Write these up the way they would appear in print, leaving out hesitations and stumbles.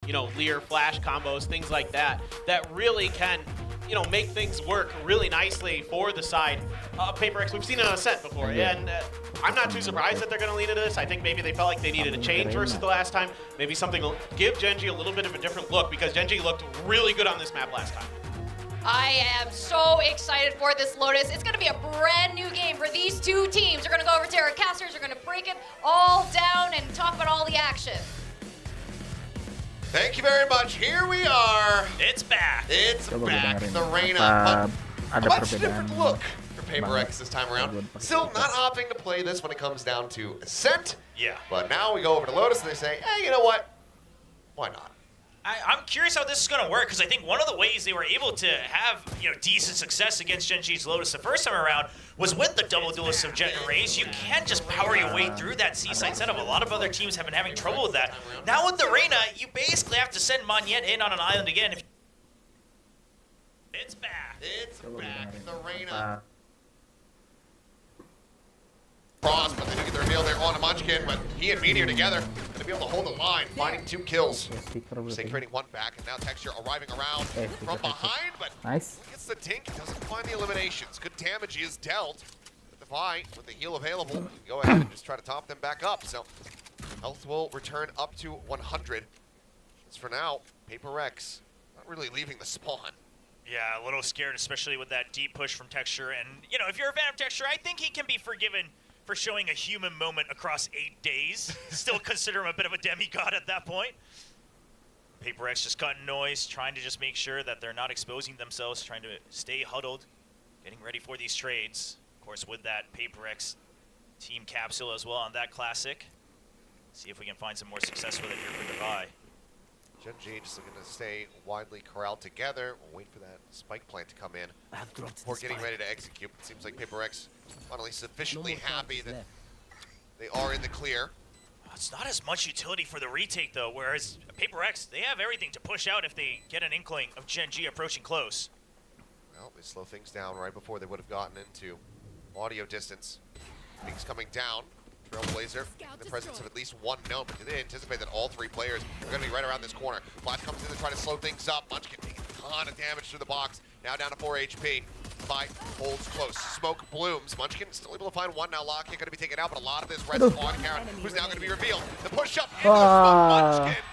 you know, Lear flash combos, things like that, that really can, you know, make things work really nicely for the side. PRX, we've seen it on a set before, and I'm not too surprised that they're going to lean into this. I think maybe they felt like they needed a change versus the last time. Maybe something will give Gen G a little bit of a different look, because Gen G looked really good on this map last time. I am so excited for this Lotus. It's going to be a brand new game for these two teams. We're going to go over to our casters. We're going to break it all down and talk about all the action. Thank you very much. Here we are. It's back. It's back. The Reyna. But a much different look for PRX this time around. Still not opting to play this when it comes down to Ascent. Yeah. But now we go over to Lotus and they say, hey, you know what? Why not? I'm curious how this is going to work, because I think one of the ways they were able to have, you know, decent success against Gen G's Lotus the first time around was with the double duelist of Jet and Raze. You can't just power your way through that seaside setup. A lot of other teams have been having trouble with that. Now with the Reyna, you basically have to send Monyet in on an island again. It's back. It's back. The Reyna. Frost, but they do get their heal there on a Munchkin, but he and Meteor together going to be able to hold the line, finding 2 kills. Stay creating 1 back, and now Texture arriving around from behind, but gets the Tink, doesn't find the eliminations. Good damage is dealt. But the fight with the heal available, go ahead and just try to top them back up. So health will return up to 100. As for now, PRX not really leaving the spawn. Yeah, a little scared, especially with that deep push from Texture. And, you know, if you're a fan of Texture, I think he can be forgiven for showing a human moment across 8 days. Still consider him a bit of a demigod at that point. PRX just cutting noise, trying to just make sure that they're not exposing themselves, trying to stay huddled, getting ready for these trades. Of course, with that PRX team capsule as well on that classic. See if we can find some more success with it here for Dubai. Gen G just looking to stay widely corralled together. We'll wait for that spike plant to come in before getting ready to execute. It seems like PRX finally sufficiently happy that they are in the clear. It's not as much utility for the retake though, whereas PRX, they have everything to push out if they get an inkling of Gen G approaching close. Well, they slow things down right before they would have gotten into audio distance. Things coming down. Trailblazer in the presence of at least 1 gnome, but they anticipate that all 3 players are going to be right around this corner. Flash comes in to try to slow things up. Munchkin taking a ton of damage through the box. Now down to 4 HP. Fight holds close. Smoke blooms. Munchkin still able to find 1 now. Lockett going to be taken out, but a lot of this res on KIRI, who's now going to be revealed. The push up into the smoke. Munchkin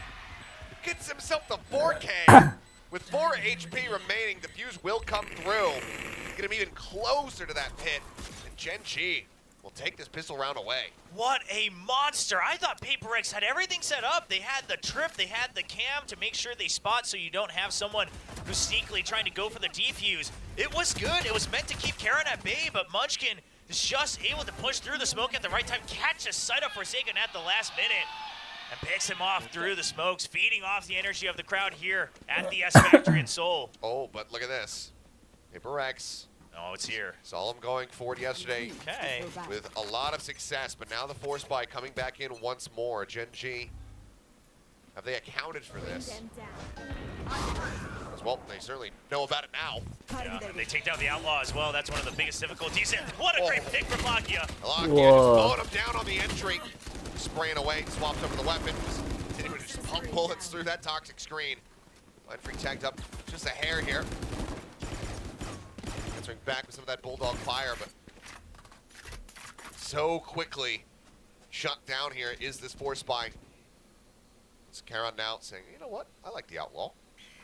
gets himself the 4K. With 4 HP remaining, the fuse will come through. Get him even closer to that pit. And Gen G will take this pistol round away. What a monster. I thought PRX had everything set up. They had the trip, they had the cam to make sure they spot so you don't have someone who's sneakily trying to go for the defuse. It was good. It was meant to keep KANAN at bay, but Munchkin is just able to push through the smoke at the right time, catch a sight of Forsaken at the last minute, and picks him off through the smokes, feeding off the energy of the crowd here at the S Factory in Seoul. Oh, but look at this. PRX. Oh, it's here. Saw him going forward yesterday with a lot of success, but now the force buy coming back in once more. Gen G, have they accounted for this? Well, they certainly know about it now. Yeah, and they take down the Outlaw as well. That's one of the biggest difficulties. And what a great pick from Lakia. Lakia just mowing him down on the entry. Spraying away, swaps over the weapon. Just continuing to just pump bullets through that toxic screen. Mind Freak tagged up just a hair here. Answering back with some of that Bulldog fire, but so quickly shut down here is this force buy. It's KANAN now saying, you know what? I like the Outlaw.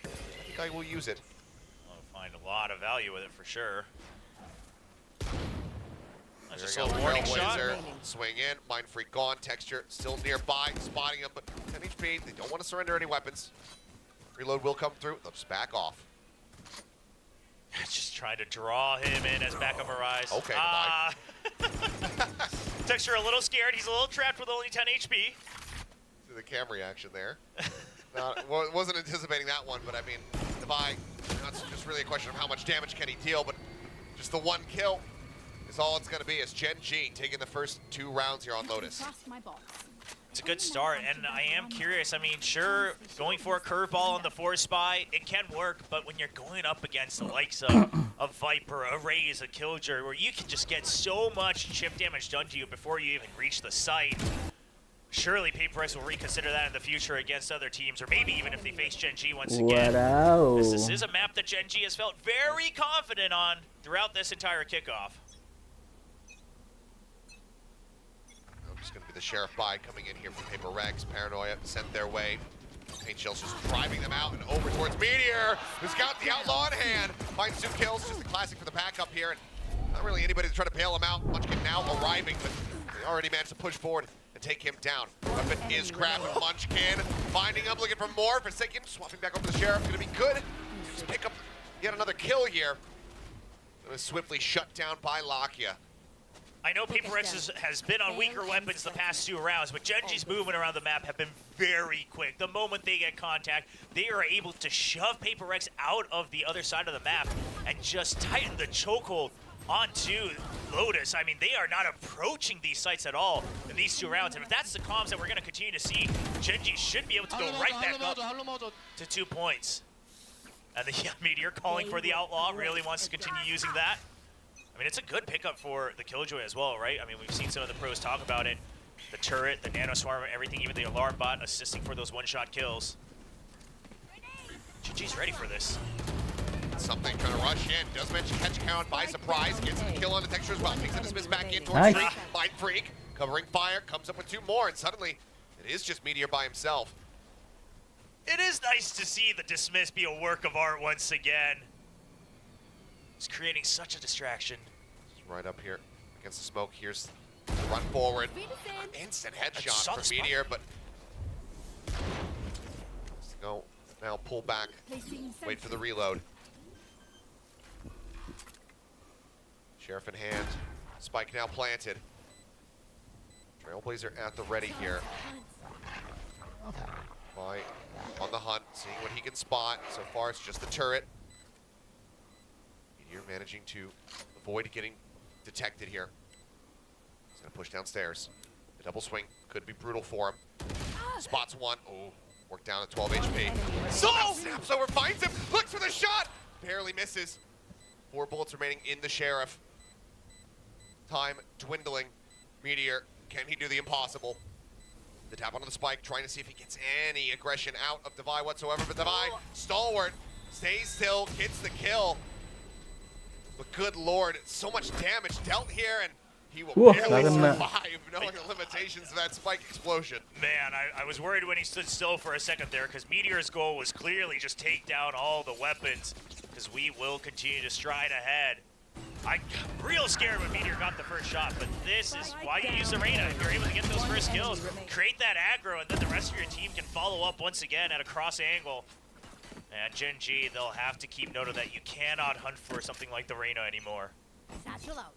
I think I will use it. I'll find a lot of value with it for sure. That's just a There warning shot. Swing in, Mind Freak gone, Texture still nearby, spotting him, but 10 HP, they don't want to surrender any weapons. Reload will come through, they'll just back off. Just trying to draw him in as backup arrives. Okay, Texture a little scared, he's a little trapped with only 10 HP. See the cam reaction there. Wasn't anticipating that one, but I mean, Dubai, it's just really a question of how much damage can he deal, but just the 1 kill is all it's going to be as Gen G taking the first 2 rounds here on Lotus. It's a good start, and I am curious. I mean, sure, going for a curveball on the force buy, it can work, but when you're going up against the likes of Viper, a Raze, a Killjoy, where you can just get so much chip damage done to you before you even reach the site, Surely PRX will reconsider that in the future against other teams, or maybe even if they face Gen G once What again. out? This is a map that Gen G has felt very confident on throughout this entire kickoff. Just going to be the Sheriff buy coming in here from PRX. Paranoia sent their way. Paint Shell's just driving them out and over towards Meteor, who's got the Outlaw in hand. Finds 2 kills, just a classic for the backup here. And not really anybody to try to bail him out. Munchkin now arriving, but they already managed to push forward and take him down. Weapon is grabbing Munchkin, finding him, looking for more. Forsaken, swapping back over to the Sheriff. Gonna be good. Just pick up yet another kill here. Gonna swiftly shut down by Lakia. I know PRX has been on weaker weapons the past 2 rounds, but Gen G's movement around the map have been very quick. The moment they get contact, they are able to shove PRX out of the other side of the map and just tighten the chokehold onto Lotus. I mean, they are not approaching these sites at all in these 2 rounds. And if that's the comms that we're going to continue to see, Gen G should be able to go right back up to 2 points. And the Meteor calling for the Outlaw, really wants to continue using that. I mean, it's a good pickup for the Killjoy as well, right? I mean, we've seen some of the pros talk about it. The turret, the nano swarm, everything, even the alarm bot assisting for those one-shot kills. GG's ready for this. Something trying to rush in. Does mention catch count by surprise. Gets a kill on the texture as well. Takes a dismiss back in towards Nice. Freak. Mind Freak covering fire. Comes up with 2 more, and suddenly it is just Meteor by himself. It is nice to see the dismiss be a work of art once again. It's creating such a distraction. Just right up here against the smoke. Here's the run forward. Instant headshot for Meteor, but let's go now. Pull back. Wait for the reload. Sheriff in hand. Spike now planted. Trailblazer at the ready here. By on the hunt, seeing what he can spot. So far, it's just the turret. Meteor managing to avoid getting detected here. He's gonna push downstairs. The double swing could be brutal for him. Spots 1. Oh, worked down at 12 HP. Somehow snaps over, finds him, looks for the shot. Barely misses. 4 bullets remaining in the Sheriff. Time dwindling. Meteor, can he do the impossible? The tap onto the spike, trying to see if he gets any aggression out of Devi whatsoever. But Devi, stalwart, stays still, gets the kill. But good lord, so much damage dealt here, and he will Whoa, barely that- survive, knowing the limitations of that spike explosion. Man, I was worried when he stood still for a second there, because Meteor's goal was clearly just take down all the weapons, because we will continue to stride ahead. I'm real scared when Meteor got the first shot, but this is why you use Arena. If you're able to get those first kills, create that aggro, and then the rest of your team can follow up once again at a cross angle. And Gen G, they'll have to keep note of that. You cannot hunt for something like the Reyna anymore. Satchel out.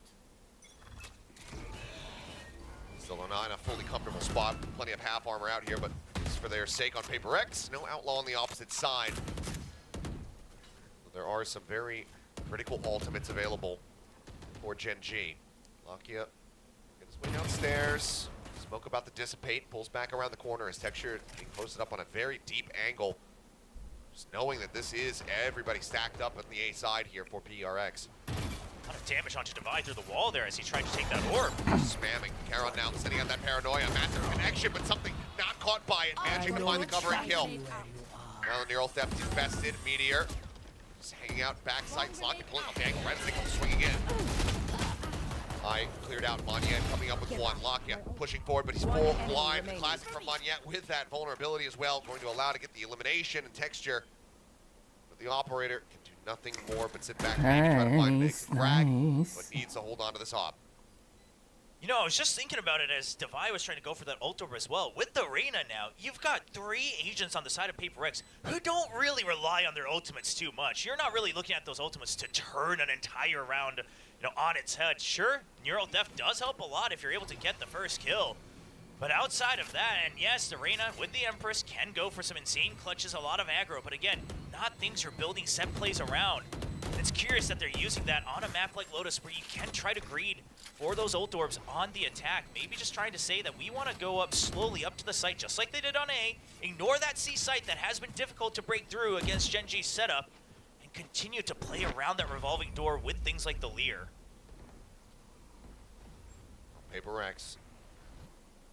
Still not in a fully comfortable spot. Plenty of half armor out here, but it's for their sake on PRX. No Outlaw on the opposite side. There are some very critical ultimates available for Gen G. Lakia gets his way downstairs. Smoke about to dissipate. Pulls back around the corner as Texture being posted up on a very deep angle. Just knowing that this is everybody stacked up on the A side here for PRX. A lot of damage onto Devi through the wall there as he tried to take that orb. Spamming. Keychron now sending out that paranoia. Massive connection, but something not caught by it. Managing to find the cover and kill. Now the neural theft infested. Meteor just hanging out backside. Slot pulling up the angle. Red signal swinging in. Eye cleared out. Monyet coming up with 1. Lakia pushing forward, but he's full blind. The classic from Monyet with that vulnerability as well. Going to allow to get the elimination and Texture. But the operator can do nothing more but sit back and maybe try to find a big frag, but needs to hold on to this op. You know, I was just thinking about it as Devi was trying to go for that ult orb as well. With the Reyna now, you've got 3 agents on the side of PRX who don't really rely on their ultimates too much. You're not really looking at those ultimates to turn an entire round, on its head. Sure, neural theft does help a lot if you're able to get the first kill. But outside of that, and yes, the Reyna with the Empress can go for some insane clutches, a lot of aggro, but again, not things you're building set plays around. And it's curious that they're using that on a map like Lotus where you can try to greed for those ult orbs on the attack. Maybe just trying to say that we want to go up slowly up to the site just like they did on A, ignore that C site that has been difficult to break through against Gen G's setup, and continue to play around that revolving door with things like the Leer. PRX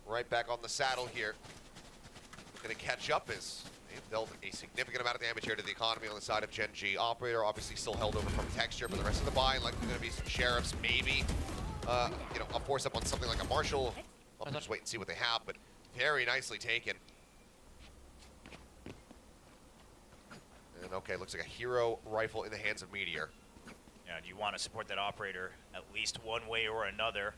right back on the saddle here. Gonna catch up as they've dealt a significant amount of damage here to the economy on the side of Gen G. Operator obviously still held over from Texture, but the rest of the buy likely gonna be some Sheriffs, maybe, you know, a force up on something like a Marshall. I'll just wait and see what they have, but very nicely taken. And okay, looks like a hero rifle in the hands of Meteor. Yeah, you want to support that operator at least one way or another.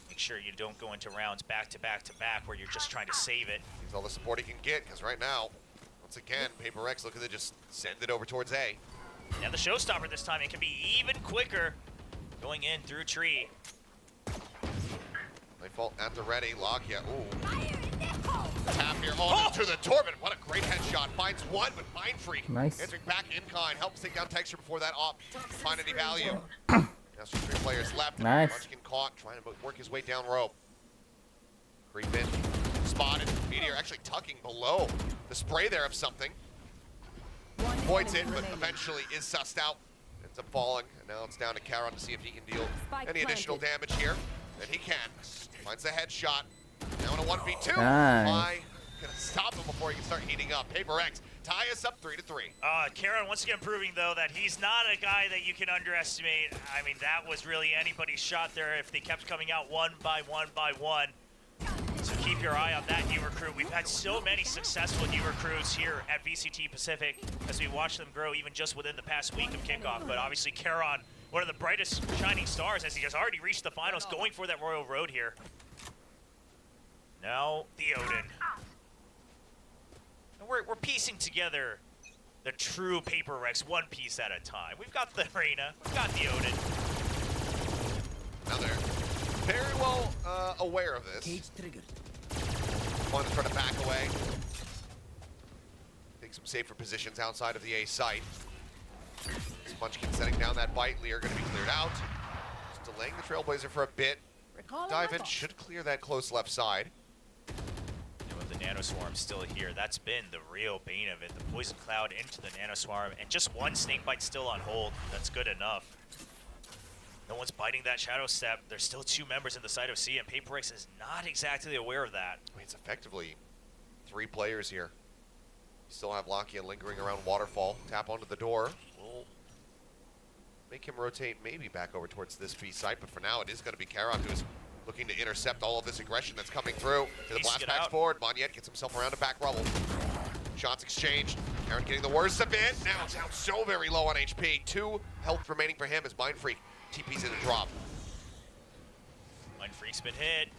Make sure you don't go into rounds back to back to back where you're just trying to save it. He's all the support he can get, because right now, once again, PRX looking to just send it over towards A. And the showstopper this time, it can be even quicker going in through tree. Nightfall at the ready, Lockya, ooh. Tap here, to the Torpedo. What a great headshot. Finds one, but Mind Freak answering back in kind. Helps take down Texture before that op find any value. Now just 3 players left. Nice. Munchkin caught, trying to work his way down rope. Creep in, spotted. Meteor actually tucking below the spray there of something. Avoids it, but eventually is sussed out. Ends up falling, and now it's down to KANAN to see if he can deal any additional damage here. And he can. Finds the headshot. Now in a 1v2. Why gonna stop him before he can start heating up? PRX tie us up 3-3. KANAN once again proving though that he's not a guy that you can underestimate. I mean, that was really anybody's shot there if they kept coming out one by one by one. So keep your eye on that new recruit. We've had so many successful new recruits here at VCT Pacific as we watch them grow even just within the past week of kickoff. But obviously KANAN, one of the brightest shining stars as he has already reached the finals, going for that Royal Road here. Now the Odin. And we're piecing together the true PRX one piece at a time. We've got the Arena, we've got the Odin. Now they're very well aware of this. Cage triggered. Want to try to back away. Take some safer positions outside of the A site. Munchkin setting down that bite. Lear going to be cleared out. Just delaying the Trailblazer for a bit. Dive in should clear that close left side. And with the Nanoswarm still here, that's been the real bane of it. The Poison Cloud into the Nanoswarm, and just one Snakebite still on hold. That's good enough. No one's biting that Shadow Step. There's still 2 members in the side of C, and PRX is not exactly aware of that. I mean, it's effectively 3 players here. You still have Lockya lingering around Waterfall. Tap onto the door. We'll make him rotate maybe back over towards this B site, but for now it is going to be KANAN who's looking to intercept all of this aggression that's coming through. To the blast packs forward. Monyet gets himself around a back rubble. Shots exchanged. KANAN getting the worst of it. Now it's down so very low on HP. 2 health remaining for him as Mind Freak TP's in a drop. Mind Freak's been hit.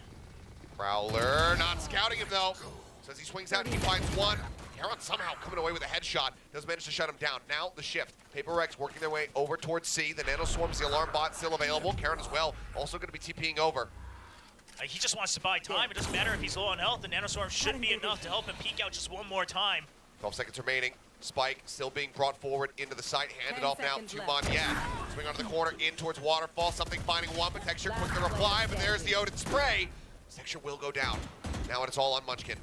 Prowler not scouting him though. So as he swings out, he finds one. KANAN somehow coming away with a headshot. Does manage to shut him down. Now the shift. PRX working their way over towards C. The Nanoswarm's the alarm bot still available. KANAN as well. Also going to be TPing over. He just wants to buy time. It doesn't matter if he's low on health. The Nanoswarm should be enough to help him peek out just one more time. 12 seconds remaining. Spike still being brought forward into the site. Handed off now to Monyet. Swing onto the corner in towards Waterfall. Something finding one, but Texture quick to reply. But there's the Odin spray. Texture will go down. Now it's all on Munchkin.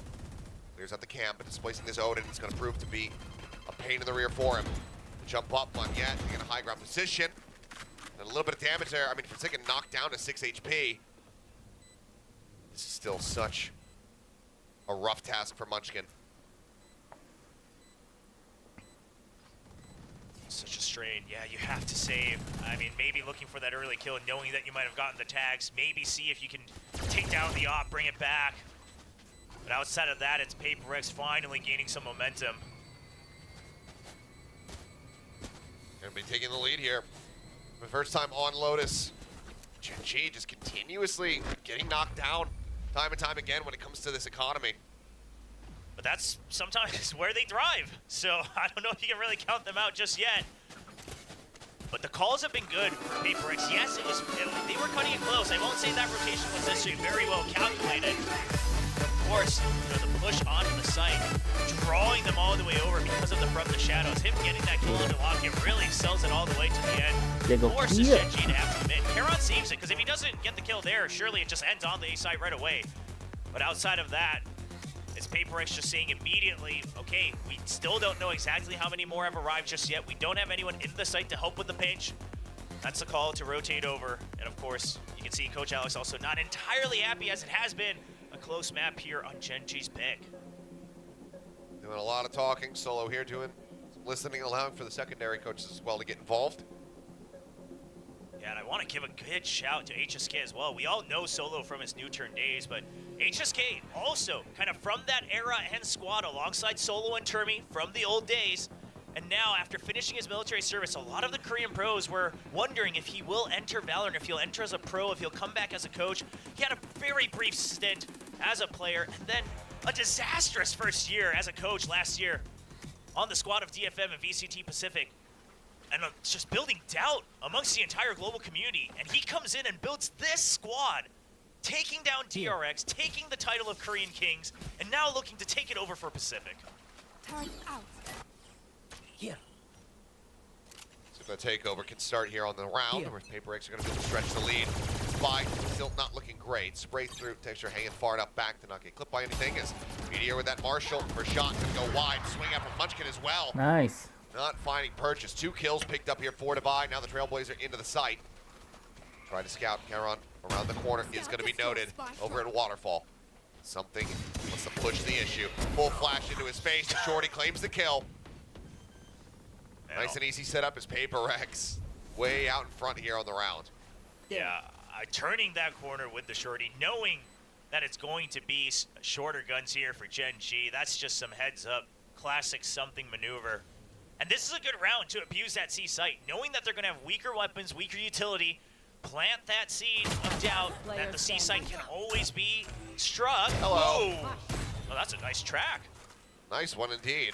Clears out the cam, but displacing this Odin is going to prove to be a pain in the rear for him. Jump up, Monyet in a high ground position. And a little bit of damage there. I mean, for taking knocked down to 6 HP. This is still such a rough task for Munchkin. Such a strain. Yeah, you have to save. I mean, maybe looking for that early kill, knowing that you might have gotten the tags. Maybe see if you can take down the op, bring it back. But outside of that, it's PRX finally gaining some momentum. Gonna be taking the lead here. For the first time on Lotus. Gen G just continuously getting knocked down time and time again when it comes to this economy. But that's sometimes where they thrive. So I don't know if you can really count them out just yet. But the calls have been good for PRX. Yes, they were cutting it close. I won't say that rotation was necessarily very well calculated. Of course, the push onto the site, drawing them all the way over because of the From the Shadows. Him getting that kill into Lockya really sells it all the way to the end. Forces Gen G to have to commit. KANAN saves it, because if he doesn't get the kill there, surely it just ends on the A site right away. But outside of that, it's PRX just saying immediately, okay, we still don't know exactly how many more have arrived just yet. We don't have anyone in the site to help with the pinch. That's the call to rotate over. And of course, you can see Coach Alex also not entirely happy, as it has been a close map here on Gen G's pick. Doing a lot of talking. Solo here doing some listening, allowing for the secondary coaches as well to get involved. Yeah, and I want to give a good shout to HSK as well. We all know Solo from his New Turn days, but HSK also kind of from that era and squad alongside Solo and Termi from the old days. And now, after finishing his military service, a lot of the Korean pros were wondering if he will enter Valorant, if he'll enter as a pro, if he'll come back as a coach. He had a very brief stint as a player, and then a disastrous first year as a coach last year on the squad of DFM and VCT Pacific. And just building doubt amongst the entire global community. And he comes in and builds this squad, taking down PRX, taking the title of Korean Kings, and now looking to take it over for Pacific. Turn out. Here. So the takeover can start here on the round, where PRX are going to be able to stretch the lead. Spy still not looking great. Spray through, Texture hanging far enough back to not get clipped by anything. As Meteor with that Marshall for shot can go wide. Swing out from Munchkin as well. Nice. Not finding purchase. 2 kills picked up here, 4 to buy. Now the Trailblazer into the site. Try to scout. Keychron around the corner is going to be noted over in Waterfall. Something wants to push the issue. Full flash into his face. Shorty claims the kill. Nice and easy setup is PRX. Way out in front here on the round. Yeah, turning that corner with the Shorty, knowing that it's going to be shorter guns here for Gen G. That's just some heads up, classic something maneuver. And this is a good round to abuse that C site, knowing that they're going to have weaker weapons, weaker utility. Plant that seed of doubt that the C site can always be struck. Hello. Whoa. Oh, that's a nice track. Nice one indeed.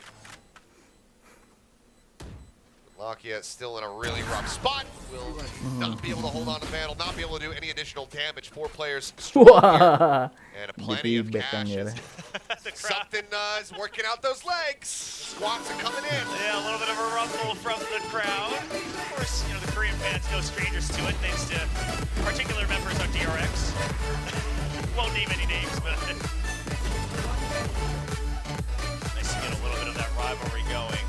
Lakia still in a really rough spot. Will not be able to hold on to Vandal, not be able to do any additional damage. 4 players strong here. And plenty of cashes. Something is working out those legs. The squats are coming in. Yeah, a little bit of a rumble from the crowd. Of course, you know, the Korean fans, no strangers to it, thanks to particular members of DRX. Won't name any names, but nice to get a little bit of that rivalry going.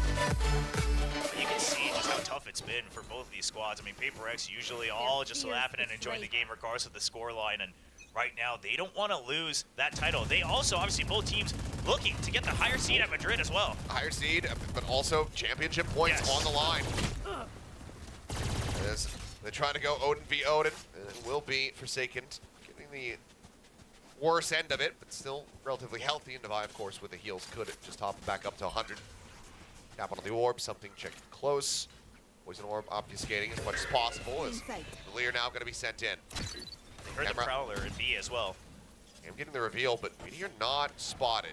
You can see just how tough it's been for both of these squads. I mean, PRX usually all just laughing and enjoying the game regardless of the scoreline, and right now they don't want to lose that title. They also, obviously, both teams looking to get the higher seed at Madrid as well. Higher seed, but also championship points on the line. As they're trying to go Odin v Odin, and it will be Forsaken getting the worse end of it, but still relatively healthy. And Devi, of course, with the heals, could just hop back up to 100. Tap on the orb, something checked close. Poison orb obfuscating as much as possible as the Lear now going to be sent in. They heard the Prowler in B as well. I'm getting the reveal, but Meteor not spotted.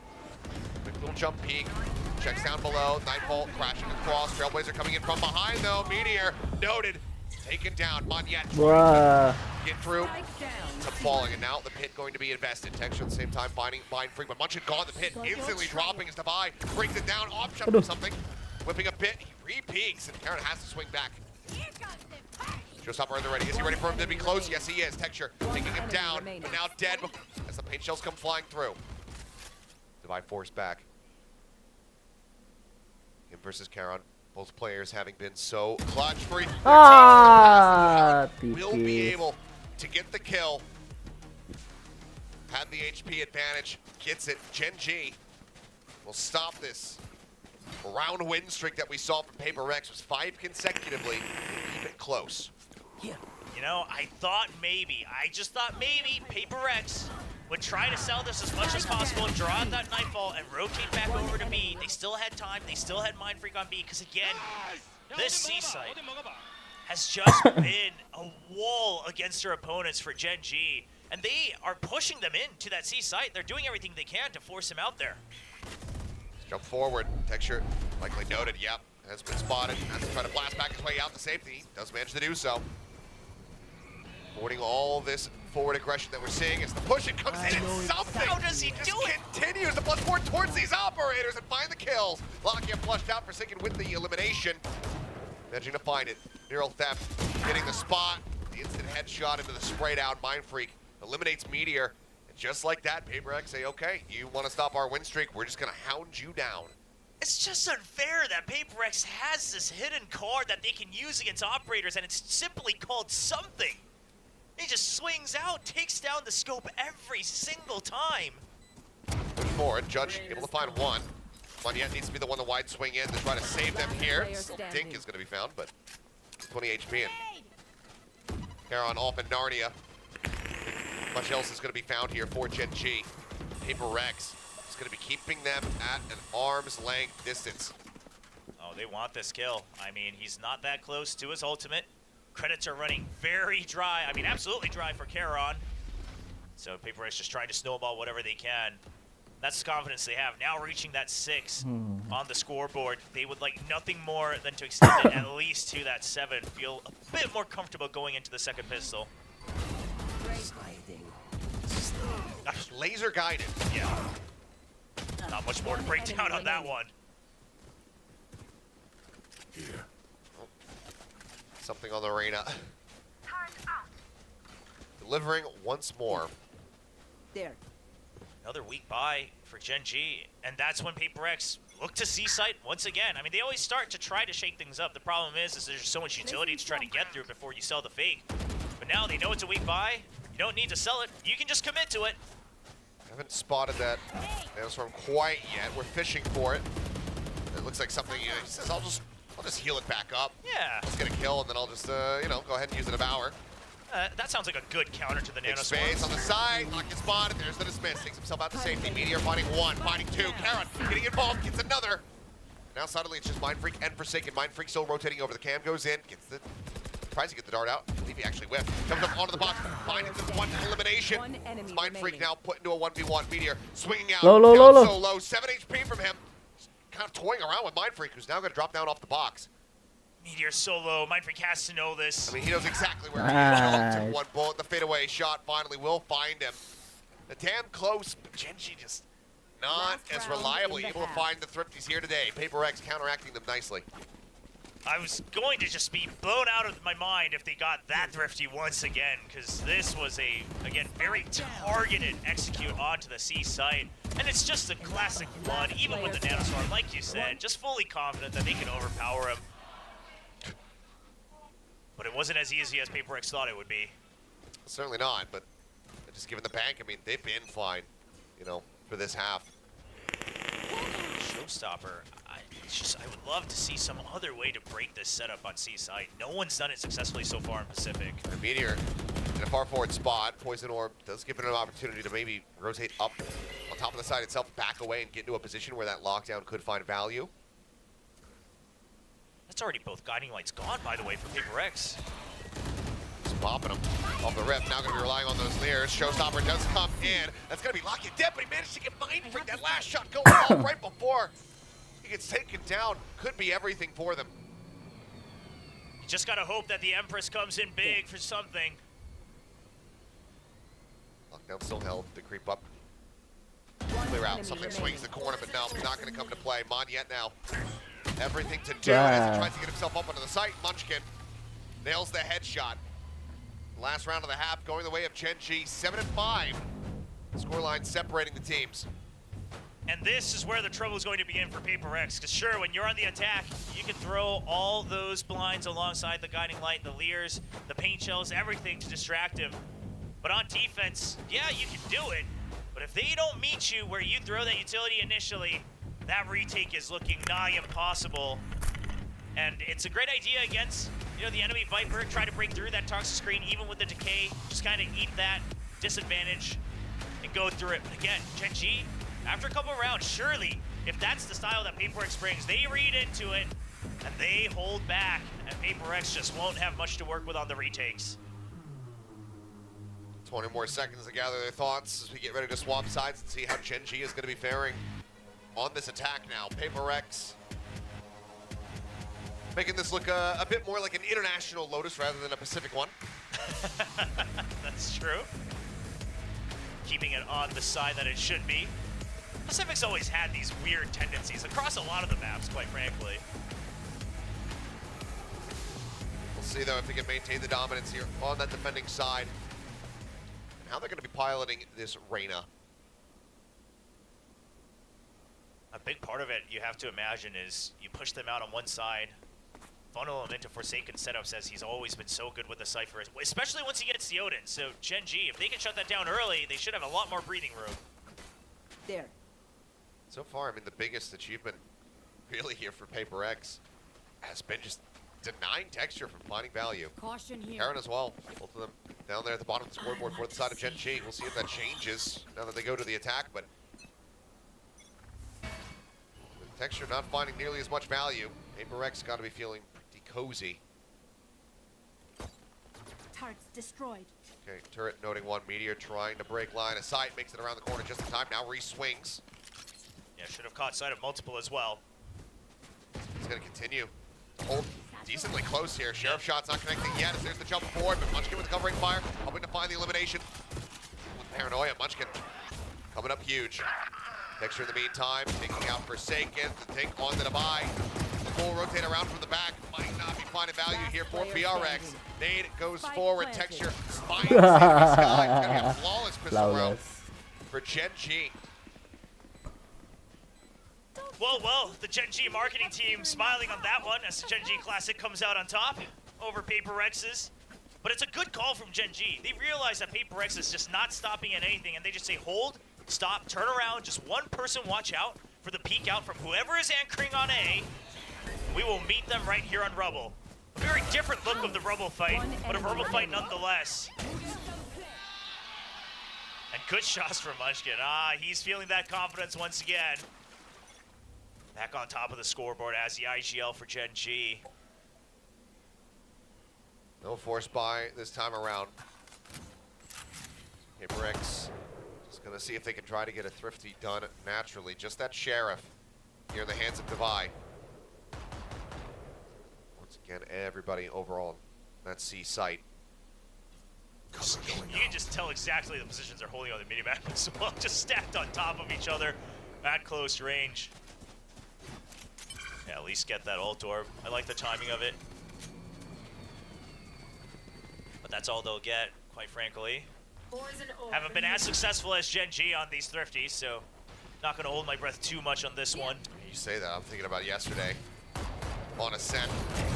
Quick little jump peek, checks down below, Nightfall crashing across, Trailblazer coming in from behind though, Meteor noted, taken down, Monyet trying to get through to falling, and now the pit going to be invested. Texture at the same time finding Bind Freak, but Munchkin gone, the pit instantly dropping as Devi brings it down, off jump from something, whipping a bit, he re-peeks, and Karen has to swing back. Showstopper in the ready. Is he ready for him to be close? Yes, he is. Texture taking him down, but now dead as the paint shells come flying through. Devi forced back. Him versus Keychron. Both players having been so clutch for each will be able to get the kill. Had the HP advantage. Gets it. Gen G will stop this round win streak that we saw from PRX. Was 5 consecutively. Keep it close. You know, I just thought maybe PRX would try to sell this as much as possible, draw out that Nightfall, and rotate back over to B. They still had time, they still had Mind Freak on B, because again, this C site has just been a wall against their opponents for Gen G, and they are pushing them into that C site. They're doing everything they can to force him out there. Jump forward. Texture likely noted, yep, has been spotted. Has to try to blast back his way out to safety. Does manage to do so. Avoiding all this forward aggression that we're seeing as the push it comes in and something. How does he do it? Continues to bloodsport towards these operators and find the kills. Lakia flushed out, Forsaken with the elimination. Managing to find it. Neural Theft hitting the spot. The instant headshot into the sprayed out Mind Freak eliminates Meteor. And just like that, PRX say, okay, you want to stop our win streak, we're just going to hound you down. It's just unfair that PRX has this hidden card that they can use against operators, and it's simply called something. He just swings out, takes down the scope every single time. Push forward. Judge able to find one. Monyet needs to be the one to wide swing in to try to save them here. Still Dink is going to be found, but 20 HP in. Keychron off in Narnia. Much else is going to be found here for Gen G. PRX is going to be keeping them at an arm's length distance. Oh, they want this kill. I mean, he's not that close to his ultimate. Credits are running very dry. I mean, absolutely dry for Keychron. So PRX just trying to snowball whatever they can. That's the confidence they have. Now reaching that 6 on the scoreboard. They would like nothing more than to extend it at least to that 7. Feel a bit more comfortable going into the second pistol. Laser guided. Yeah. Not much more to break down on that one. Something on the arena. Delivering once more. There. Another weak buy for Gen G, and that's when PRX look to C-Site once again. I mean, they always start to try to shake things up. The problem is there's so much utility to try to get through before you sell the fake. But now they know it's a weak buy. You don't need to sell it. You can just commit to it. Haven't spotted that Nanostorm quite yet. We're fishing for it. It looks like something, he says, I'll just heal it back up. Yeah. Let's get a kill, and then I'll just, go ahead and use a devour. That sounds like a good counter to the Big Nanostorm. space on the side, lock is spotted, there's the dismiss, takes himself out to safety. Meteor finding one, finding two. Keychron getting involved, gets another. Now suddenly it's just Mind Freak and Forsaken. Mind Freak still rotating over. The cam goes in, tries to get the dart out. I believe he actually whiffed. Comes up onto the box, finding the one elimination. Mind Freak now put into a 1v1. Meteor swinging out, Low. so low. 7 HP from him. Kind of toying around with Mind Freak, who's now going to drop down off the box. Meteor solo. Mind Freak has to know this. I mean, he knows exactly where he is. Took one bullet. The fadeaway shot finally will find him. The damn close, but Gen G just not as reliably able to find the thrifties here today. PRX counteracting them nicely. I was going to just be blown out of my mind if they got that thrifty once again, because this was again, very targeted execute onto the C site. And it's just a classic flood, even with the Nanostorm, like you said, just fully confident that they can overpower him. But it wasn't as easy as PRX thought it would be. Certainly not, but just given the bank, I mean, they've been fine, for this half. Showstopper. I would love to see some other way to break this setup on C-Site. No one's done it successfully so far in Pacific. The Meteor in a far forward spot. Poison Orb does give it an opportunity to maybe rotate up on top of the side itself, back away, and get into a position where that lockdown could find value. That's already both Guiding Lights gone, by the way, for PRX. Just popping them off the rip. Now going to be relying on those Leers. Showstopper does come in. That's going to be Locky dead, but he managed to get Mind Freak. That last shot going off right before he gets taken down. Could be everything for them. You just got to hope that the Empress comes in big for something. Lockdown still held. The creep up. Clear out. Something swings the corner, but no, not going to come to play. Monyet now. Everything to do as he tries to get himself up onto the site. Munchkin nails the headshot. Last round of the half going the way of Gen G. 7-5. Scoreline separating the teams. And this is where the trouble is going to begin for PRX. Because sure, when you're on the attack, you can throw all those blinds alongside the Guiding Light, the Leers, the paint shells, everything to distract him. But on defense, yeah, you can do it. But if they don't meet you where you throw that utility initially, that retake is looking nigh impossible. And it's a great idea against, the enemy Viper. Try to break through that toxic screen, even with the decay. Just kind of eat that disadvantage and go through it. But again, Gen G, after a couple of rounds, surely, if that's the style that PRX brings, they read into it and they hold back. And PRX just won't have much to work with on the retakes. 20 more seconds to gather their thoughts as we get ready to swap sides and see how Gen G is going to be faring on this attack now. PRX making this look a bit more like an international Lotus rather than a Pacific one. That's true. Keeping it on the side that it should be. Pacific's always had these weird tendencies across a lot of the maps, quite frankly. We'll see, though, if they can maintain the dominance here on that defending side. And how they're going to be piloting this Reyna. A big part of it, you have to imagine, is you push them out on one side, funnel him into Forsaken setups as he's always been so good with the Cypher, especially once he gets the Odin. So Gen G, if they can shut that down early, they should have a lot more breathing room. There. So far, I mean, the biggest achievement really here for PRX has been just denying Texture from finding value. Caution here. KANAN as well, both of them down there at the bottom of the scoreboard for the side of Gen G. We'll see if that changes now that they go to the attack, but with Texture not finding nearly as much value, PRX got to be feeling pretty cozy. Turrets destroyed. Okay, turret noting one. Meteor trying to break line of sight, makes it around the corner just in time. Now re-swings. Yeah, should have caught sight of multiple as well. He's going to continue. Hold decently close here. Sheriff shot's not connecting yet as there's the jump forward, but Munchkin with the covering fire, hoping to find the elimination. With Paranoia, Munchkin coming up huge. Texture in the meantime, taking out Forsaken to take on the Divide. Full rotate around from the back, might not be finding value here for PRX. Nade goes forward, Texture finds the sky. It's gonna be a flawless pistol round for Gen G. Well, the Gen G marketing team smiling on that one as the Gen G Classic comes out on top over PRX's. But it's a good call from Gen G. They realize that PRX is just not stopping at anything, and they just say, hold, stop, turn around, just one person watch out for the peek out from whoever is anchoring on A. We will meet them right here on Rubble. A very different look of the Rubble fight, but a Rubble fight nonetheless. And good shots from Munchkin. He's feeling that confidence once again. Back on top of the scoreboard as the IGL for Gen G. No force buy this time around. PRX just gonna see if they can try to get a thrifty done naturally. Just that Sheriff here in the hands of Divide. Once again, everybody overall in that C site. You can just tell exactly the positions they're holding on the minimap as well, just stacked on top of each other at close range. Yeah, at least get that ult orb. I like the timing of it. But that's all they'll get, quite frankly. Haven't been as successful as Gen G on these thrifties, so not going to hold my breath too much on this one. You say that, I'm thinking about yesterday. On Ascent.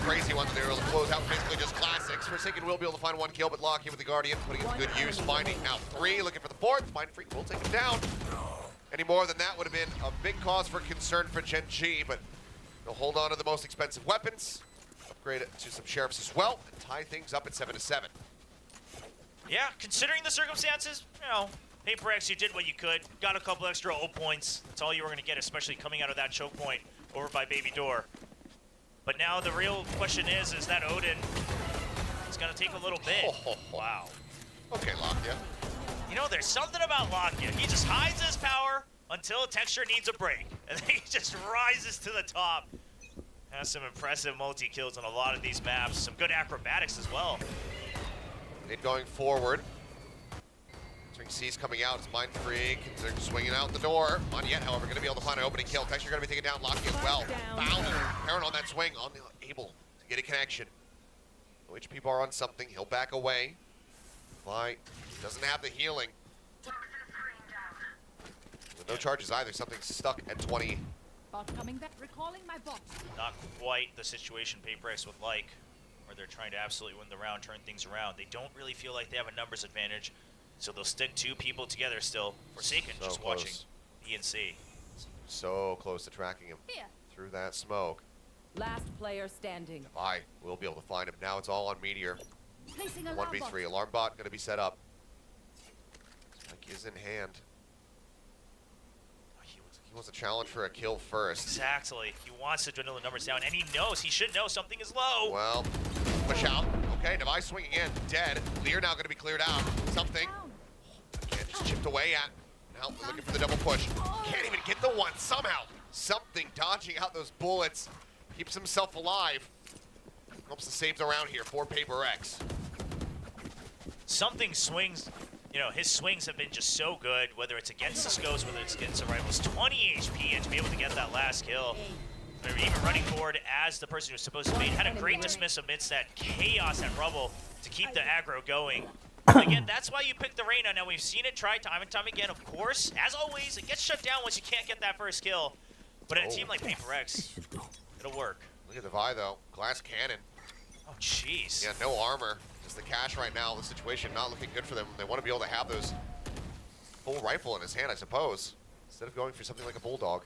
Crazy one that they were able to close out, basically just classics. Forsaken will be able to find one kill, but Locky with the Guardian, putting it to good use, finding now 3, looking for the 4th. Mind Freak will take him down. Any more than that would have been a big cause for concern for Gen G, but they'll hold on to the most expensive weapons, upgrade it to some Sheriffs as well, and tie things up at 7-7. Yeah, considering the circumstances, you know, PRX, you did what you could. Got a couple extra ult points. That's all you were going to get, especially coming out of that choke point over by Baby Door. But now the real question is that Odin is going to take a little bit. Wow. Okay, Lockya. You know, there's something about Lockya. He just hides his power until Texture needs a break. And then he just rises to the top. Has some impressive multi-kills on a lot of these maps. Some good acrobatics as well. Nade going forward. String C's coming out. It's Mind Freak. They're swinging out the door. Not yet, however, going to be able to find an opening kill. Texture going to be taken down. Locky as well. Found Parent on that swing. Able to get a connection. No HP bar on something. He'll back away. Fly doesn't have the healing. With no charges either. Something stuck at 20. Bot coming back. Recalling my bot. Not quite the situation PRX would like, where they're trying to absolutely win the round, turn things around. They don't really feel like they have a numbers advantage, so they'll stick 2 people together still. Forsaken So just close. watching B and C. So close to tracking him Here. through that smoke. Last player standing. I will be able to find him. Now it's all on Meteor. Placing alarm 1v3. Alarm bot going to be set up. Spike is in hand. He wants a challenge for a kill first. Exactly. He wants to dwindle the numbers down, and he knows, he should know something is low. Well, push out. Okay, Device swinging in. Dead. Lear now going to be cleared out. Something. Again, just chipped away at. Now looking for the double push. Can't even get the one somehow. Something dodging out those bullets. Keeps himself alive. Helps to save the round here for PRX. Something swings, you know, his swings have been just so good, whether it's against the Scos, whether it's against the rivals. 20 HP, and to be able to get that last kill. They're even running forward as the person who's supposed to be. Had a great dismiss amidst that chaos and rubble to keep the aggro going. And again, that's why you pick the Reyna. Now, we've seen it try time and time again, of course. As always, it gets shut down once you can't get that first kill. But in a team like PRX, it'll work. Look at the Vi though. Glass cannon. Oh, jeez. Yeah, no armor. Just the cash right now. The situation not looking good for them. They want to be able to have those full rifle in his hand, I suppose, instead of going for something like a bulldog.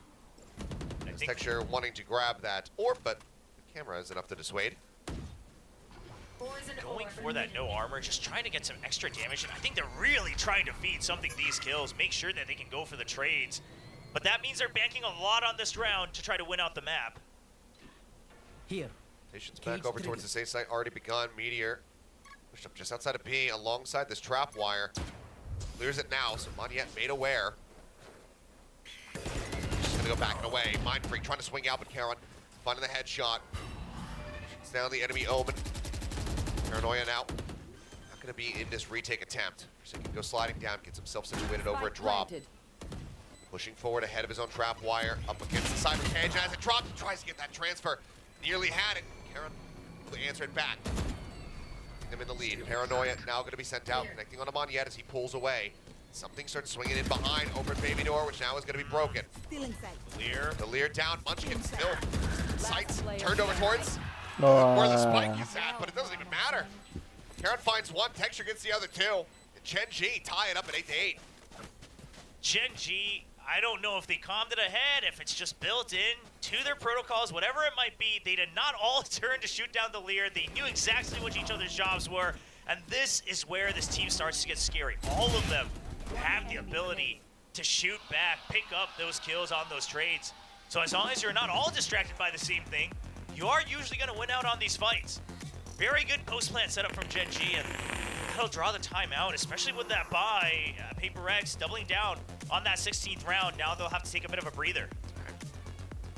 I This think Texture wanting to grab that orb, but the camera is enough to dissuade. going for that no armor, just trying to get some extra damage, and I think they're really trying to feed something these kills, make sure that they can go for the trades. But that means they're banking a lot on this round to try to win out the map. Here. Patience back over towards the safe site, already begun. Meteor pushed up just outside of B alongside this trap wire. Clears it now, so Moniette made aware. Just gonna go back and away. Mind Freak trying to swing out, but Keychron finding the headshot. Shoots down the enemy Omen. Paranoia now. Not gonna be in this retake attempt. So he can go sliding down, gets himself situated over a drop. Planted. Pushing forward ahead of his own trap wire, up against the cyber cage. As it drops, he tries to get that transfer. Nearly had it. Keychron will answer it back. Him in the lead. Paranoia now going to be sent out, connecting on a Moniette as he pulls away. Something starts swinging in behind, open baby door, which now is going to be broken. Still inside. Lear. The Lear down, Munchkin still. Sights turned over towards Oh, where the spike is at, but it doesn't even matter. Keychron finds one, Texture gets the other two. And Chen G tie it up at 8-8. Gen G, I don't know if they calmed it ahead, if it's just built in to their protocols, whatever it might be. They did not all turn to shoot down the Lear. They knew exactly what each other's jobs were, and this is where this team starts to get scary. All of them have the ability to shoot back, pick up those kills on those trades. So as long as you're not all distracted by the same thing, you are usually going to win out on these fights. Very good post plant setup from Gen G, and that'll draw the timeout, especially with that buy. Paper X doubling down on that 16th round. Now they'll have to take a bit of a breather.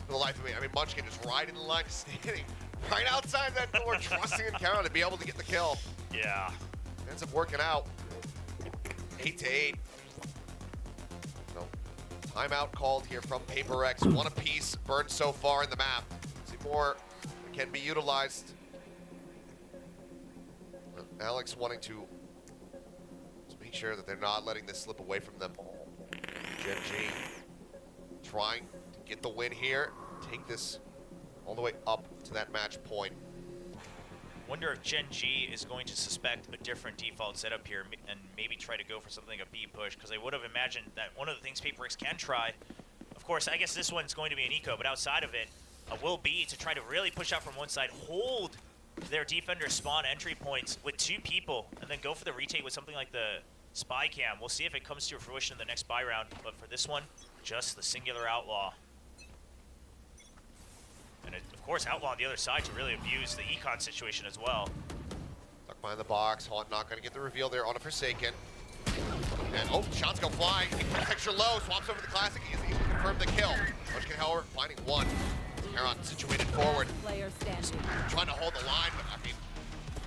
For the life of me, I mean, Munchkin is right in the line, standing right outside that door, trusting in Keychron to be able to get the kill. Yeah. Ends up working out. 8-8. So, timeout called here from Paper X. One apiece burned so far in the map. See more can be utilized. Alex wanting to make sure that they're not letting this slip away from them. Gen G trying to get the win here. Take this all the way up to that match point. Wonder if Gen G is going to suspect a different default setup here and maybe try to go for something like a B push, because I would have imagined that one of the things Paper X can try, of course, I guess this one's going to be an eco, but outside of it, will be to try to really push out from one side, hold their defender spawn entry points with two people, and then go for the retake with something like the spy cam. We'll see if it comes to fruition in the next buy round, but for this one, just the singular Outlaw. And of course, Outlaw on the other side to really abuse the econ situation as well. Stuck behind the box. Haunt not going to get the reveal there on a Forsaken. And oh, shots go flying. Texture low, swaps over the Classic. He's able to confirm the kill. Munchkin, however, finding one. Keychron situated forward. Player standing. Trying to hold the line, but I mean,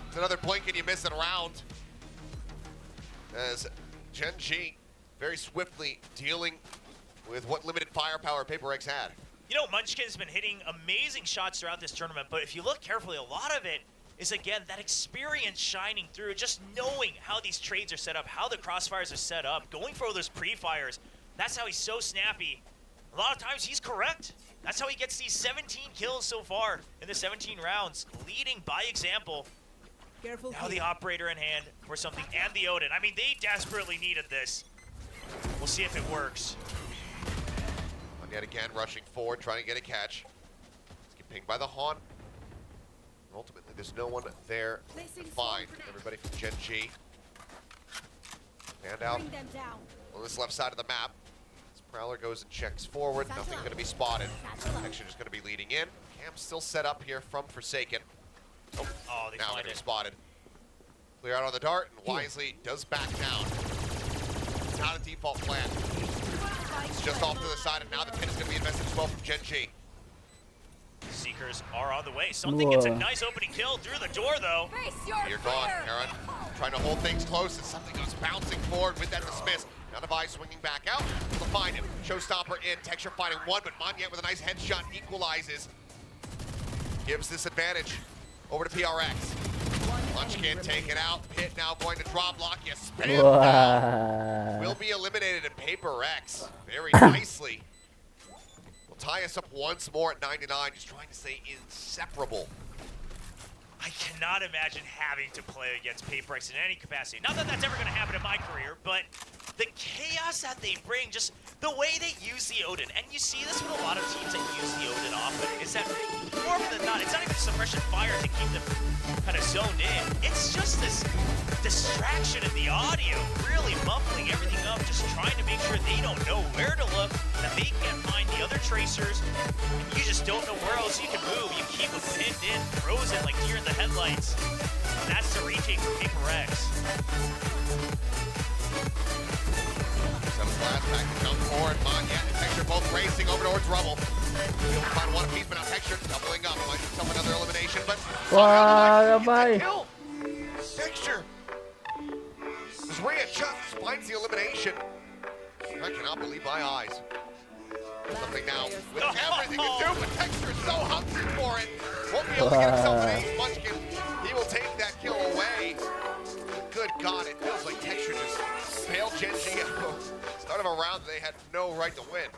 it's another blink and you miss it around. As Gen G very swiftly dealing with what limited firepower Paper X had. You know, Munchkin's been hitting amazing shots throughout this tournament, but if you look carefully, a lot of it is, again, that experience shining through, just knowing how these trades are set up, how the crossfires are set up, going for those pre-fires. That's how he's so snappy. A lot of times he's correct. That's how he gets these 17 kills so far in the 17 rounds, leading by example. Careful. Now the operator in hand for something, and the Odin. I mean, they desperately needed this. We'll see if it works. Yet again, rushing forward, trying to get a catch. Let's get pinged by the Haunt. Ultimately, there's no one there to find. Everybody from Gen G. And out Bring them down. on this left side of the map. As Prowler goes and checks forward. Nothing going to be spotted. Texture just going to be leading in. Cam's still set up here from Forsaken. Oh, They now find going to be it. spotted. Clear out on the dart, and wisely does back down. It's not a default plan. It's just off to the side, and now the pin is going to be invested as well from Gen G. Seekers are on the way. Something gets a nice opening kill through the door, though. Face your You're gone, Keychron. Trying to hold things close, and something goes bouncing forward with that dismiss. Now Devi swinging back out. Able to find him. Showstopper in. Texture finding one, but Moniette with a nice headshot equalizes. Gives this advantage over to PRX. Munchkin take it out. Pit now going to drop lock. You spam down. Will be eliminated in Paper X very nicely. We'll tie us up once more at 99, just trying to stay inseparable. I cannot imagine having to play against PRX in any capacity. Not that that's ever going to happen in my career, but the chaos that they bring, just the way they use the Odin, and you see this with a lot of teams that use the Odin often, is that more often than not, it's not even suppression fire to keep them kind of zoned in. It's just this distraction in the audio, really muffling everything up, just trying to make sure they don't know where to look, that they can't find the other tracers, and you just don't know where else you can move. You keep them pinned in, frozen like deer in the headlights. And that's the retake for PRX. Some blast back to jump forward. Manya and Texture both racing over towards Rubble. He'll find one piece, but now Texture doubling up. Might be some another elimination, but Wah, bye. kill. Texture. Rhea just finds the elimination. I cannot believe my eyes. Something now with everything to do, but Texture is so hungry for it. Won't be able to get himself an ace. Munchkin, he will take that kill away. Good God, it feels like Texture just failed Gen G at the start of a round that they had no right to win.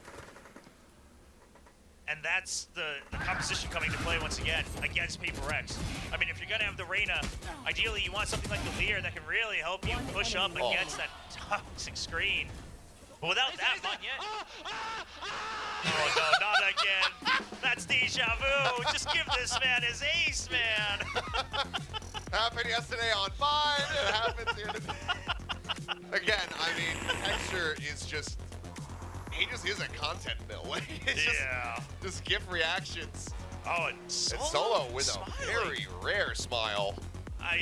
And that's the composition coming to play once again against PRX. I mean, if you're going to have the Reyna, ideally you want something like the Lear that can really help you push up against that toxic screen. But without that, not yet. Oh no, not again. That's deja vu. Just give this man his ace, man. Happened yesterday on mine. It happens here today. Again, I mean, Texture is just, he just is a content mill. It's just GIF reactions. Oh, and And Solo with a very rare smile.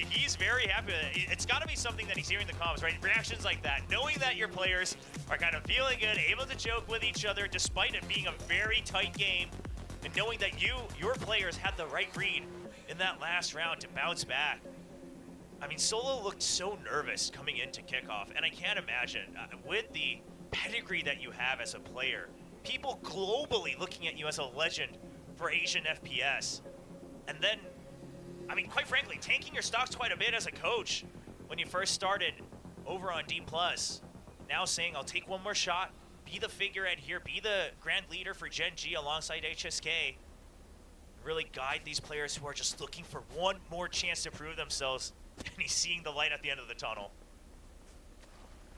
He's very happy with it. It's got to be something that he's hearing in the comms, right? Reactions like that, knowing that your players are kind of feeling good, able to joke with each other despite it being a very tight game, and knowing that your players had the right read in that last round to bounce back. I mean, Solo looked so nervous coming into kickoff, and I can't imagine, with the pedigree that you have as a player, people globally looking at you as a legend for Asian FPS, and then, I mean, quite frankly, tanking your stocks quite a bit as a coach when you first started over on D+. Now saying, I'll take one more shot, be the figurehead here, be the grand leader for Gen G alongside HSK, really guide these players who are just looking for one more chance to prove themselves, and he's seeing the light at the end of the tunnel.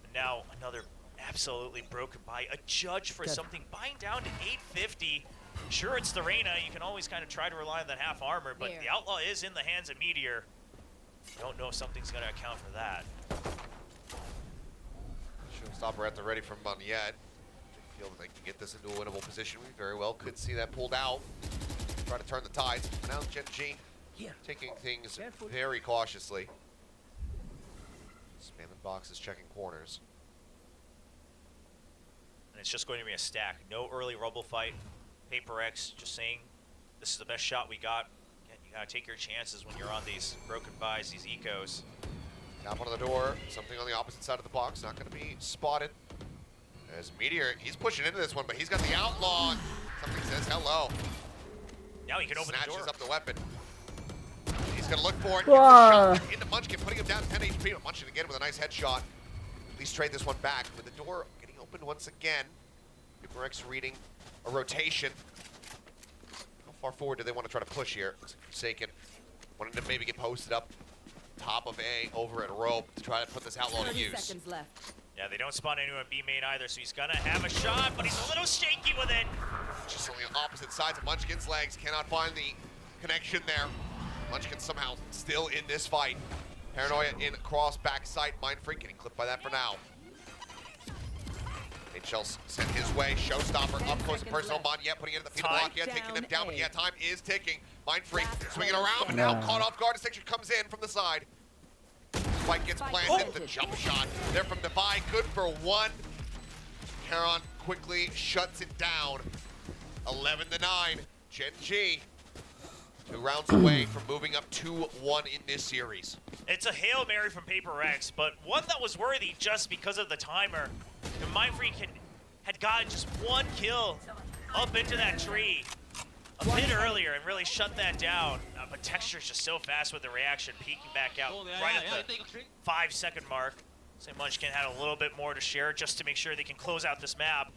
And now another absolutely broken by a judge for something, buying down to 850. Sure, it's the Reyna. You can always kind of try to rely on that half armor, but the Outlaw is in the hands of Meteor. Don't know if something's going to account for that. Showstopper at the ready from Monyet. Feel that they can get this into a winnable position. We very well could see that pulled out. Try to turn the tides. Now Gen G taking things very cautiously. Spamming boxes, checking corners. And it's just going to be a stack. No early rubble fight. PRX just saying, this is the best shot we got. Again, you gotta take your chances when you're on these broken buys, these ecos. Tap on the door, something on the opposite side of the box, not gonna be spotted. As Meteor, he's pushing into this one, but he's got the Outlaw. Something says hello. Now he can open the door. Snatches up the weapon. He's gonna look for it. Wow. Into Munchkin, putting him down to 10 HP, but Munchkin again with a nice headshot. At least trade this one back with the door getting opened once again. PRX reading a rotation. How far forward do they want to try to push here? Forsaken wanting to maybe get posted up top of A over at rope to try to put this Outlaw to 30 use. seconds left. Yeah, they don't spawn anyone B main either, so he's gonna have a shot, but he's a little shaky with it. Just on the opposite sides of Munchkin's legs, cannot find the connection there. Munchkin somehow still in this fight. Paranoia in cross back sight. Mind Freak getting clipped by that for now. HL's sent his way. Showstopper up close and personal. Monyet putting it in the feet of block. Yeah, taking them down, but yeah, time is ticking. Mind Freak swinging around, but now caught off guard. Distinction comes in from the side. Spike gets planted. The jump shot there from Devi. Good for one. Keychron quickly shuts it down. 11-9. Gen G 2 rounds away from moving up 2-1 in this series. It's a Hail Mary from PRX, but one that was worthy just because of the timer. And Mind Freak had gotten just one kill up into that tree a bit earlier and really shut that down. But Texture's just so fast with the reaction, peeking back out right at the 5-second mark. So Munchkin had a little bit more to share just to make sure they can close out this map.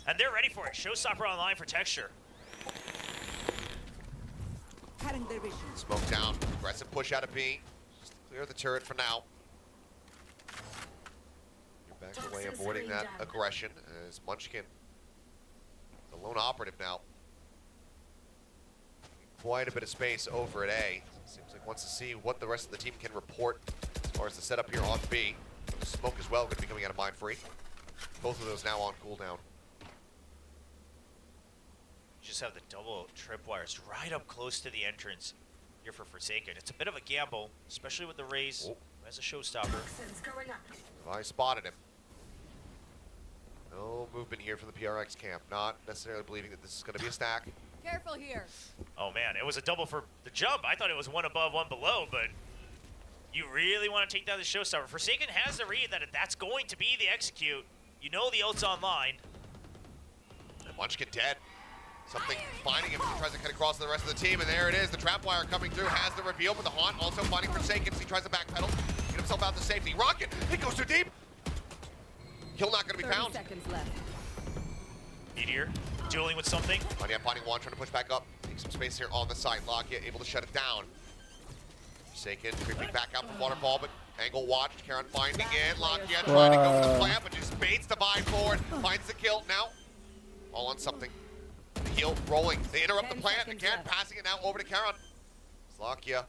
And they're ready for it. Showstopper online for Texture. Cutting their vision. Smoke down. Aggressive push out of B. Just clear the turret for now. You're back away, avoiding that aggression as Munchkin, the lone operative now. Quite a bit of space over at A. Seems like wants to see what the rest of the team can report as far as the setup here on B. The smoke as well going to be coming out of Mind Free. Both of those now on cooldown. You just have the double tripwires right up close to the entrance here for Forsaken. It's a bit of a gamble, especially with the Raze as a showstopper. I spotted him. No movement here from the PRX camp. Not necessarily believing that this is going to be a stack. Careful here. Oh man, it was a double for the jump. I thought it was one above, one below, but you really want to take down the showstopper. Forsaken has the read that that's going to be the execute. You know the ult's online. And Munchkin dead. Something finding him. He tries to cut across to the rest of the team, and there it is. The trap wire coming through has the reveal, but the Haunt also finding Forsaken. He tries to backpedal, get himself out to safety. Rocket, he goes too deep. Kill not going to be 30 found. seconds left. Meteor dueling with something. Finding one, trying to push back up. Take some space here on the side. Lockya able to shut it down. Forsaken creeping back out from Waterfall, but angle watched. KIRI finding it. Lockya trying to go for the plant, but just baits the buy forward. Finds the kill. Now, all on something. The heal rolling. They interrupt the 10 plant seconds again, left. passing it now over to KIRI. Lockya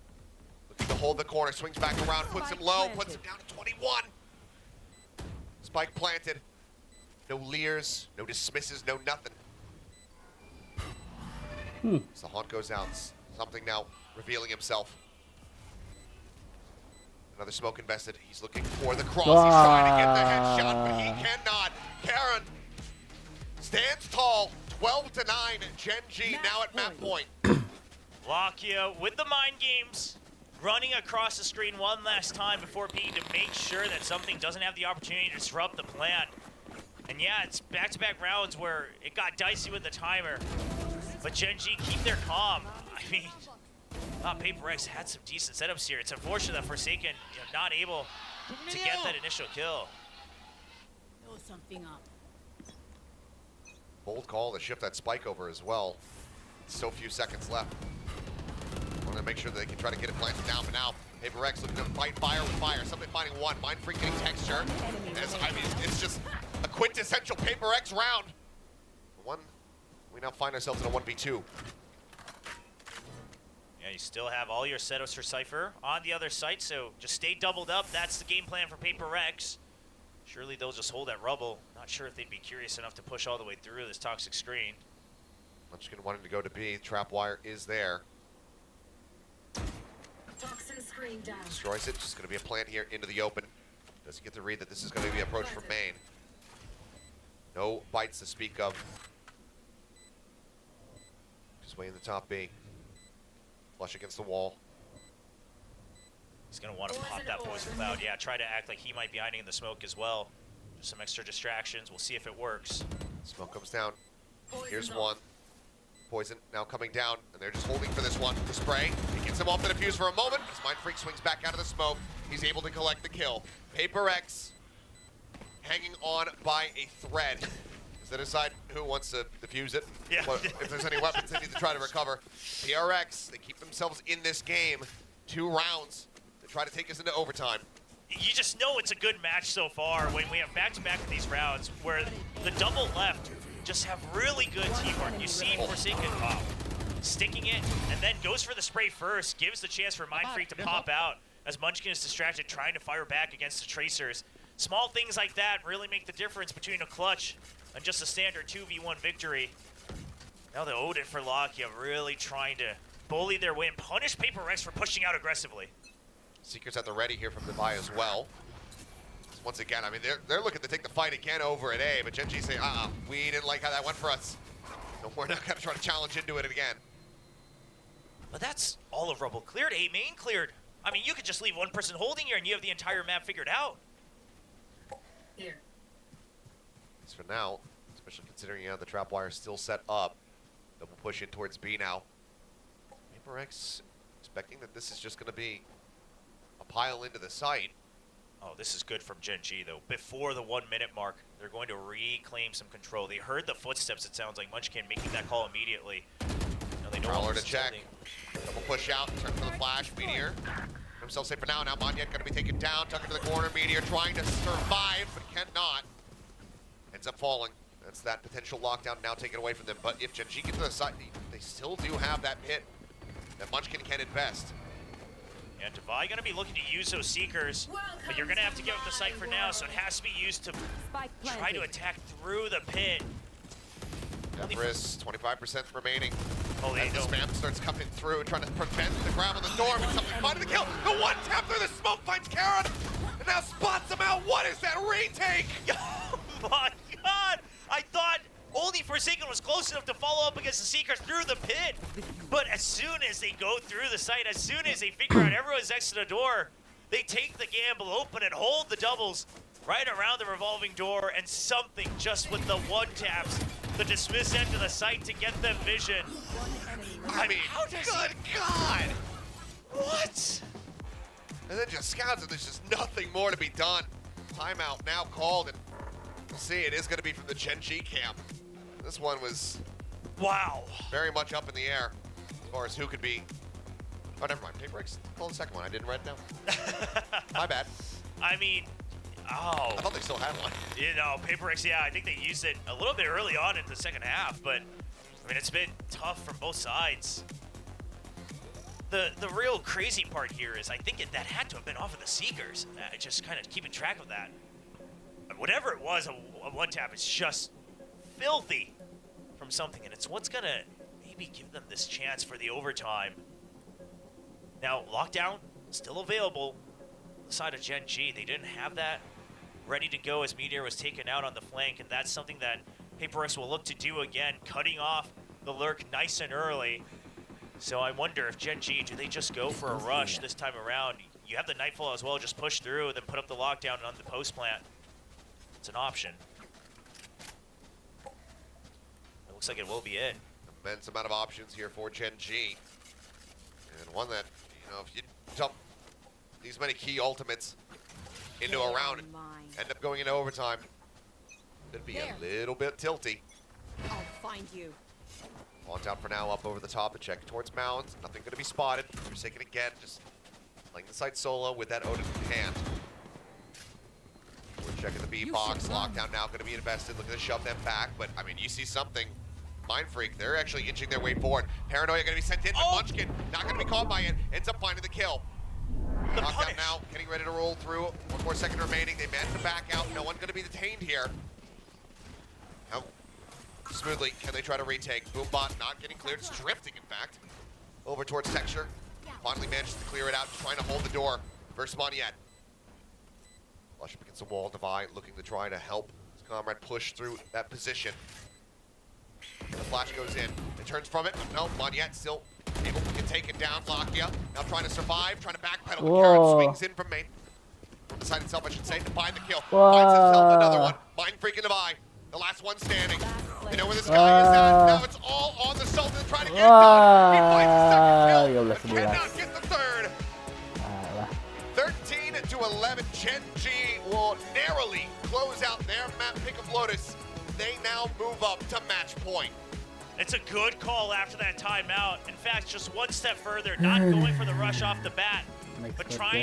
looking to hold the corner, swings back around, puts him Spike low, planted. puts him down to 21. Spike planted. No leers, no dismisses, no nothing. So the Haunt goes out. Something now revealing himself. Another smoke invested. He's looking for the cross. He's trying to get the headshot, but he cannot. KIRI stands tall. 12 to 9. Gen G now at map point. Lockya with the mind games, running across the screen one last time before B to make sure that something doesn't have the opportunity to disrupt the plan. And yeah, it's back-to-back rounds where it got dicey with the timer. But Gen G keep their calm. I mean, PaperX had some decent setups here. It's unfortunate that Forsaken not able to get that initial kill. Blow something up. Bold call to shift that spike over as well. So few seconds left. Want to make sure that they can try to get it planted down, but now PaperX looking to fight fire with fire. Somebody finding one. Mind Freak getting texture. I mean, it's just a quintessential PaperX round. One, we now find ourselves in a 1v2. Yeah, you still have all your setups for Cypher on the other site, so just stay doubled up. That's the game plan for PaperX. Surely they'll just hold that rubble. Not sure if they'd be curious enough to push all the way through this toxic screen. Munchkin wanting to go to B. Trap wire is there. Toxin screen down. Destroys it. Just going to be a plant here into the open. Doesn't get to read that this is going to be approached from main. No bites to speak of. Just way in the top B. Flush against the wall. He's going to want to pop that poison cloud. Yeah, try to act like he might be hiding in the smoke as well. Just some extra distractions. We'll see if it works. Smoke comes down. Here's one. Poison now coming down, and they're just holding for this one. The spray. He gets him off the defuse for a moment. As Mind Freak swings back out of the smoke, he's able to collect the kill. PaperX hanging on by a thread. As they decide who wants to defuse it. Yeah. If there's any weapons they need to try to recover. PRX, they keep themselves in this game. 2 rounds to try to take us into overtime. You just know it's a good match so far when we have back-to-back of these rounds where the double left just have really good teamwork. You see Forsaken sticking it and then goes for the spray first, gives the chance for Mind Freak to pop out as Munchkin is distracted trying to fire back against the Tracers. Small things like that really make the difference between a clutch and just a standard 2v1 victory. Now the Odin for Lockya really trying to bully their way and punish PaperX for pushing out aggressively. Seekers at the ready here from Dubai as well. Once again, I mean, they're looking to take the fight again over at A, but Gen G say, we didn't like how that went for us. So we're not going to try to challenge into it again. But that's all of Rubble cleared. A main cleared. I mean, you could just leave one person holding here and you have the entire map figured out. Here. At least for now, especially considering the trap wire is still set up. Double push in towards B now. PaperX expecting that this is just going to be a pile into the site. Oh, this is good from Gen G, though. Before the 1 minute mark, they're going to reclaim some control. They heard the footsteps, it sounds like. Munchkin making that call immediately. Now they know Prowler what to check. Double push out, turn for the flash. Meteor. Himself safe for now. Now Monyet going to be taken down. Tuck into the corner. Meteor trying to survive, but cannot. Ends up falling. That's that potential lockdown now taken away from them. But if Gen G gets to the side, they still do have that pit that Munchkin can invest. Yeah, Devi going to be looking to use those Seekers, but you're going to have to give up the site for now, so it has to be used to try to attack through the pit. Terus, 25% remaining. Oh, As the spam starts coming through, trying to prevent the grab on the door, but something finding the kill. The one tap through the smoke finds KIRI, and now spots him out. What is that retake? Oh my god! I thought only Forsaken was close enough to follow up against the Seekers through the pit. But as soon as they go through the site, as soon as they figure out everyone's next to the door, they take the gamble, open and hold the doubles right around the revolving door, and something just with the one taps, the dismiss end to the site to get them vision. I mean, how does good God! What? And then just scouts, and there's just nothing more to be done. Timeout now called, and we'll see, it is going to be from the Gen G camp. This one was Wow. very much up in the air as far as who could be. Oh, never mind. PRX called the second one. I didn't write it down. My bad. I mean, I thought they still had one. you know, PRX, yeah, I think they used it a little bit early on in the second half, but I mean, it's been tough from both sides. The real crazy part here is I think that had to have been off of the Seekers. Just kind of keeping track of that. Whatever it was, a one tap is just filthy from something, and it's what's gonna maybe give them this chance for the overtime. Now, lockdown still available on the side of Gen G. They didn't have that ready to go as Meteor was taken out on the flank, and that's something that PRX will look to do again, cutting off the lurk nice and early. So I wonder if Gen G, do they just go for a rush this time around? You have the Nightfall as well, just push through and then put up the lockdown on the post plant. It's an option. It looks like it will be it. Immense amount of options here for Gen G. And one that, you know, if you dump these many key ultimates into a round and end up going into overtime, it'd be a little bit tilty. I'll find you. Launch out for now, up over the top and check towards mounds. Nothing going to be spotted. Forsaken again, just playing the side solo with that Odin in hand. We're checking the B box. Lockdown now going to be invested. Looking to shove them back, but I mean, you see something. Mind Freak, they're actually inching their way forward. Paranoia going to be sent in, but Munchkin not going to be caught by it. Ends up finding the kill. Lockdown now, getting ready to roll through. 1 more second remaining. They managed to back out. No one going to be detained here. How smoothly can they try to retake? Boombot not getting cleared. It's drifting, in fact, over towards Texture. Finally manages to clear it out, trying to hold the door versus Monyet. Flush up against the wall. Devi looking to try to help his comrade push through that position. The flash goes in. It turns from it. No, Monyet still able to get taken down. Lakia now trying to survive, trying to backpedal. KIRI swings in from main. From the side itself, I should say, to find the kill. Finds himself another one. Mind freaking Devi. The last one standing. They know where this guy is at. Now it's all on the Sultan trying to get it done. He finds the second kill, but cannot get the third. 13 to 11. Gen G will narrowly close out their map pick of Lotus. They now move up to match point. It's a good call after that timeout. In fact, just one step further, not going for the rush off the bat, but trying